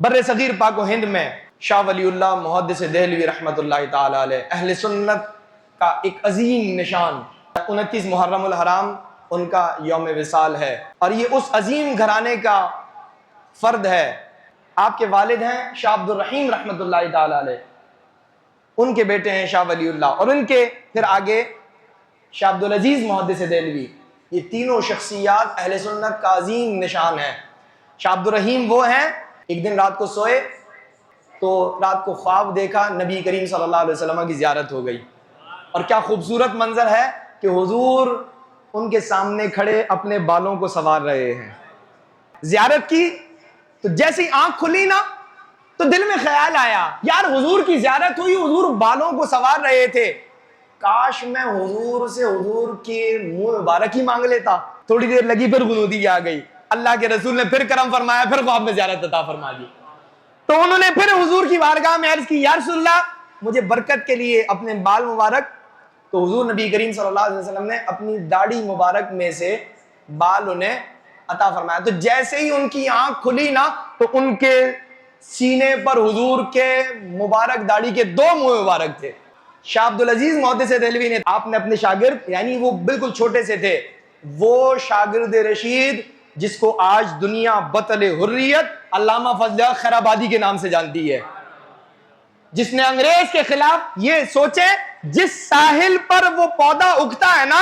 بر صغیر پاک و ہند میں شاہ ولی اللہ محدث دہلوی رحمۃ اللہ تعالی علیہ اہل سنت کا ایک عظیم نشان 29 محرم الحرام ان کا یوم وصال ہے، اور یہ اس عظیم گھرانے کا فرد ہے۔ آپ کے والد ہیں شاہ عبد الرحیم رحمۃ اللہ تعالی علیہ، ان کے بیٹے ہیں شاہ ولی اللہ، اور ان کے پھر آگے شاہ عبد العزیز محدث دہلوی۔ یہ تینوں شخصیات اہل سنت کا عظیم نشان ہے۔ شاہ عبد الرحیم وہ ہیں، ایک دن رات کو سوئے تو رات کو خواب دیکھا، نبی کریم صلی اللہ علیہ وسلم کی زیارت ہو گئی، اور کیا خوبصورت منظر ہے کہ حضور ان کے سامنے کھڑے اپنے بالوں کو سنوار رہے ہیں۔ زیارت کی تو جیسی آنکھ کھلی نا تو دل میں خیال آیا، یار حضور کی زیارت ہوئی، حضور بالوں کو سنوار رہے تھے، کاش میں حضور سے حضور کے منہ مبارک ہی مانگ لیتا۔ تھوڑی دیر لگی، پھر غنودی آ گئی، اللہ کے رسول نے پھر کرم فرمایا، پھر خواب میں زیارت عطا فرما دی۔ تو انہوں نے پھر حضور کی بارگاہ میں عرض کی، یا رسول اللہ مجھے برکت کے لیے اپنے بال مبارک۔ تو حضور نبی کریم صلی اللہ علیہ وسلم نے اپنی داڑھی مبارک میں سے بال انہیں عطا فرمایا۔ تو جیسے ہی ان کی آنکھ کھلی نا تو ان کے سینے پر حضور کے مبارک داڑھی کے 2 منہ مبارک تھے۔ شاہ عبد العزیز محدث دہلوی نے، آپ نے اپنے شاگرد، یعنی وہ بالکل چھوٹے سے تھے، وہ شاگرد رشید جس کو آج دنیا بطل حریت علامہ فضل خیر آبادی کے نام سے جانتی ہے، جس نے انگریز کے خلاف، یہ سوچے جس ساحل پر وہ پودا اگتا ہے نا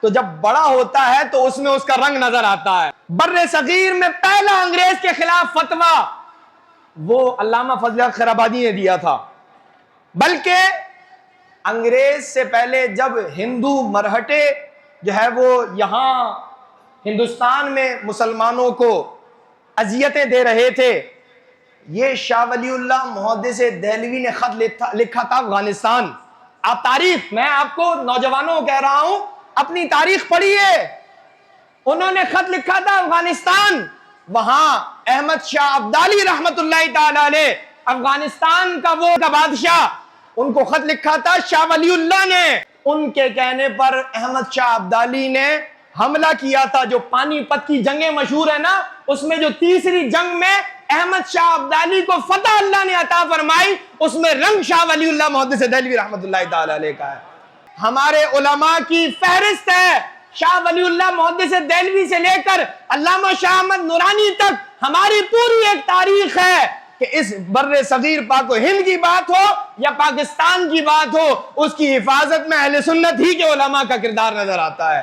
تو جب بڑا ہوتا ہے تو اس میں اس کا رنگ نظر آتا ہے۔ بر صغیر میں پہلا انگریز کے خلاف فتویٰ وہ علامہ فضل خیر آبادی نے دیا تھا، بلکہ انگریز سے پہلے جب ہندو مرہٹے جو ہے وہ یہاں ہندوستان میں مسلمانوں کو اذیتیں دے رہے تھے، یہ شاہ ولی اللہ محدث دہلوی نے خط لکھا تھا افغانستان۔ آپ تاریخ، میں آپ کو نوجوانوں کو کہہ رہا ہوں، اپنی تاریخ پڑھیے۔ انہوں نے خط لکھا تھا افغانستان، وہاں احمد شاہ ابدالی رحمت اللہ تعالی علیہ، افغانستان کا وہ بادشاہ، ان کو خط لکھا تھا شاہ ولی اللہ نے۔ ان کے کہنے پر احمد شاہ ابدالی نے حملہ کیا تھا، جو پانی پت کی جنگیں مشہور ہے نا، اس میں جو تیسری جنگ میں احمد شاہ ابدالی کو فتح اللہ نے عطا فرمائی، اس میں رنگ شاہ ولی اللہ محدث دہلوی رحمت اللہ تعالی علیہ کا ہے۔ ہمارے علماء کی فہرست ہے، شاہ ولی اللہ محدث دہلوی سے لے کر علامہ شاہ احمد نورانی تک ہماری پوری ایک تاریخ ہے کہ اس بر صغیر پاک و ہند کی بات ہو یا پاکستان کی بات ہو، اس کی حفاظت میں اہل سنت ہی کے علماء کا کردار نظر آتا ہے۔